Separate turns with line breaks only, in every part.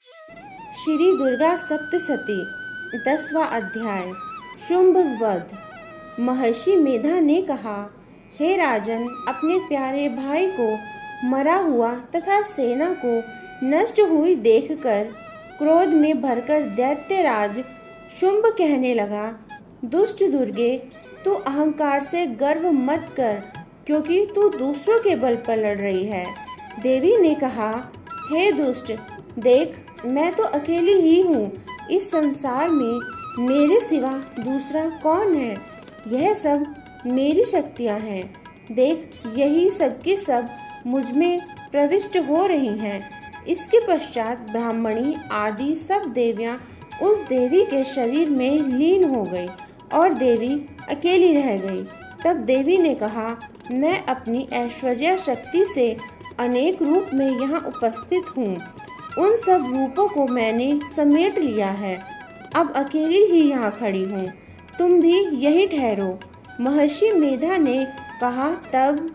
श्री दुर्गा सप्तशती 10वां अध्याय शुंभ वध। महर्षि मेधा ने कहा, हे राजन, अपने प्यारे भाई को मरा हुआ तथा सेना को नष्ट हुई देखकर क्रोध में भरकर दैत्यराज शुंभ कहने लगा, दुष्ट दुर्गे, तू अहंकार से गर्व मत कर, क्योंकि तू दूसरों के बल पर लड़ रही है। देवी ने कहा, हे दुष्ट, देख, मैं तो अकेली ही हूँ। इस संसार में मेरे सिवा दूसरा कौन है? यह सब मेरी शक्तियाँ हैं। देख, यही सब की सब मुझ में प्रविष्ट हो रही हैं। इसके पश्चात ब्राह्मणी आदि सब देवियाँ उस देवी के शरीर में लीन हो गई और देवी अकेली रह गई। तब देवी ने कहा, मैं अपनी ऐश्वर्य शक्ति से अनेक रूप में यहाँ उपस्थित हूँ। उन सब रूपों को मैंने समेट लिया है। अब अकेली ही यहाँ खड़ी हूँ। तुम भी यहीं ठहरो। महर्षि मेधा ने कहा। तब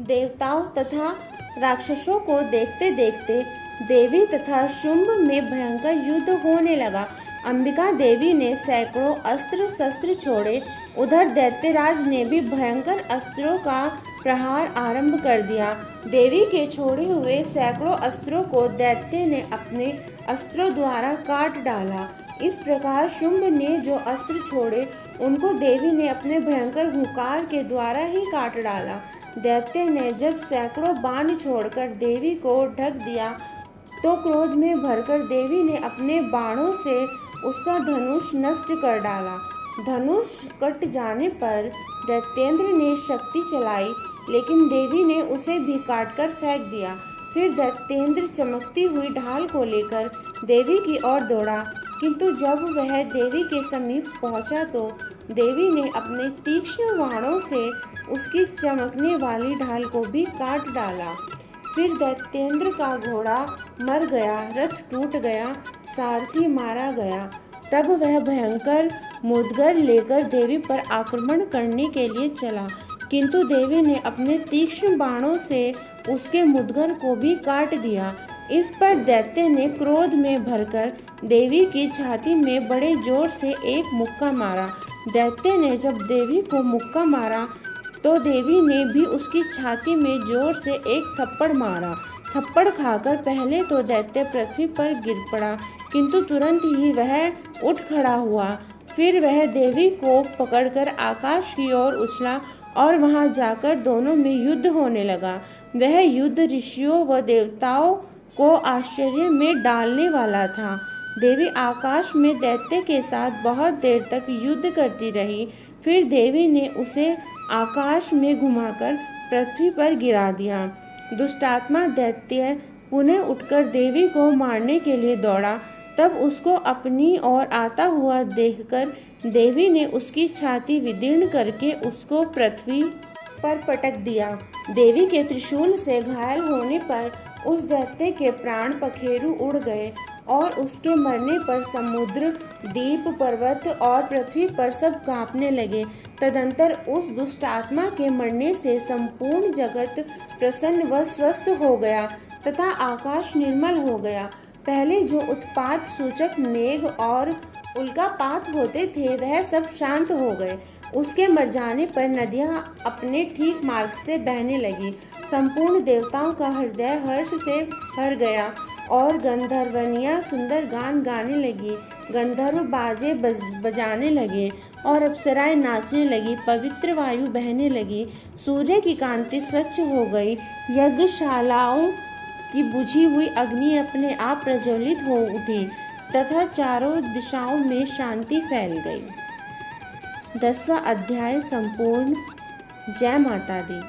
देवताओं तथा राक्षसों को देखते देखते देवी तथा शुंभ में भयंकर युद्ध होने लगा। अंबिका देवी ने सैकड़ों अस्त्र शस्त्र छोड़े। उधर दैत्यराज ने भी भयंकर अस्त्रों का प्रहार आरंभ कर दिया। देवी के छोड़े हुए सैकड़ों अस्त्रों को दैत्य ने अपने अस्त्रों द्वारा काट डाला। इस प्रकार शुंभ ने जो अस्त्र छोड़े उनको देवी ने अपने भयंकर हुंकार के द्वारा ही काट डाला। दैत्य ने जब सैकड़ों बाण छोड़कर देवी को ढक दिया तो क्रोध में भरकर देवी ने अपने बाणों से उसका धनुष नष्ट कर डाला। धनुष कट जाने पर दैत्येंद्र ने शक्ति चलाई, लेकिन देवी ने उसे भी काटकर फेंक दिया। फिर दैत्येंद्र चमकती हुई ढाल को लेकर देवी की ओर दौड़ा, किंतु जब वह देवी के समीप पहुंचा तो देवी ने अपने तीक्ष्ण बाणों से उसकी चमकने वाली ढाल को भी काट डाला। फिर दैत्येंद्र का घोड़ा मर गया, रथ टूट गया, सारथी मारा गया। तब वह भयंकर मुदगर लेकर देवी पर आक्रमण करने के लिए चला, किंतु देवी ने अपने तीक्ष्ण बाणों से उसके मुदगर को भी काट दिया। इस पर दैत्य ने क्रोध में भरकर देवी की छाती में बड़े जोर से एक मुक्का मारा। दैत्य ने जब देवी को मुक्का मारा तो देवी ने भी उसकी छाती में जोर से एक थप्पड़ मारा। थप्पड़ खाकर पहले तो दैत्य पृथ्वी पर गिर पड़ा, किंतु तुरंत ही वह उठ खड़ा हुआ। फिर वह देवी को पकड़कर आकाश की ओर उछला और वहां जाकर दोनों में युद्ध होने लगा। वह युद्ध ऋषियों व देवताओं को आश्चर्य में डालने वाला था। देवी आकाश में दैत्य के साथ बहुत देर तक युद्ध करती रही। फिर देवी ने उसे आकाश में घुमाकर पृथ्वी पर गिरा दिया। दुष्टात्मा दैत्य पुनः उठकर देवी को मारने के लिए दौड़ा। तब उसको अपनी ओर आता हुआ देखकर देवी ने उसकी छाती विदीर्ण करके उसको पृथ्वी पर पटक दिया। देवी के त्रिशूल से घायल होने पर उस दैत्य के प्राण पखेरु उड़ गए और उसके मरने पर समुद्र, द्वीप, पर्वत और पृथ्वी पर सब कांपने लगे। तदंतर उस दुष्ट आत्मा के मरने से संपूर्ण जगत प्रसन्न व स्वस्थ हो गया तथा आकाश निर्मल हो गया। पहले जो उत्पात सूचक मेघ और उल्कापात होते थे वह सब शांत हो गए। उसके मर जाने पर नदियां अपने ठीक मार्ग से बहने लगी। संपूर्ण देवताओं का हृदय हर्ष से भर गया और गंधर्वनियां सुंदर गान गाने लगी। गंधर्व बाजे बजाने लगे और अप्सराएं नाचने लगी। पवित्र वायु बहने लगी। सूर्य की कांति स्वच्छ हो गई। यज्ञशालाओं की बुझी हुई अग्नि अपने आप प्रज्वलित हो उठी तथा चारों दिशाओं में शांति फैल गई। 10वां अध्याय संपूर्ण। जय माता दी।